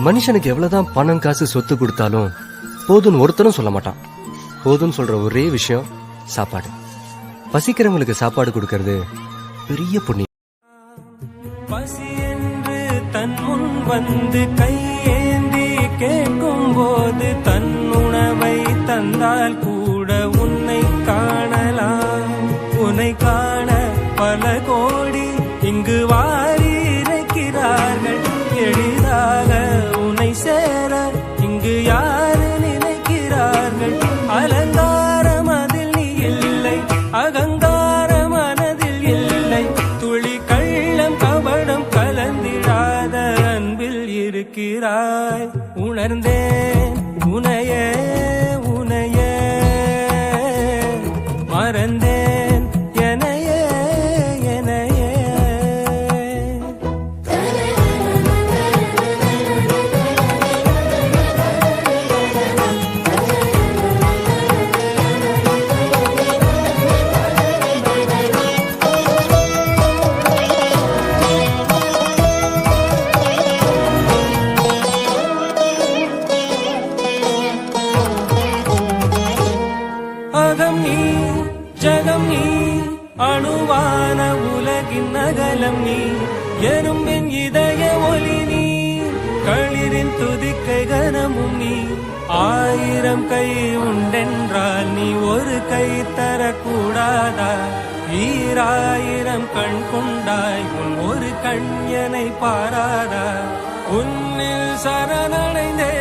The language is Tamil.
மனுஷனுக்கு எவ்வளவுதான் பணம் காசு சொத்து கொடுத்தாலும் போதும்னு ஒருத்தரும் சொல்ல மாட்டான். போதும்னு சொல்ற ஒரே விஷயம் சாப்பாடு. பசிக்கிறவங்களுக்கு சாப்பாடு கொடுக்கறது பெரிய புண்ணியம். பசி என்று தன் முன் வந்து கையேந்தி கேட்கும் போது தன் உணவை தந்தால் கூட உன்னை காணலாம். உன்னை காண பல கோடி இங்கு வாரி இறைக்கிறார்கள். எளிதாக உன்னை சேர இங்கு யாரு நினைக்கிறார்கள். அலங்காரம் அதில் நீ இல்லை, அகங்கார மனதில் இல்லை. துளி கள்ளம் கபடம் கலந்திடாத அன்பில் இருக்கிறாய். உணர்ந்தேன் உனையே உனையே, மறந்தேன் எனையே எனையே. அகம் நீ ஜகம் நீ, அணுவான உலகின் அகலம் நீ. எறும்பின் இதய ஒளி நீ, களிரின் துதிக்கை கனமும் நீ. 1000 கை உண்டென்றால் நீ ஒரு கை தரக்கூடாதா? 1000 கண் கொண்டாய் உன் ஒரு கண் எனை பாராதா? உன்னில் சரணடைந்தே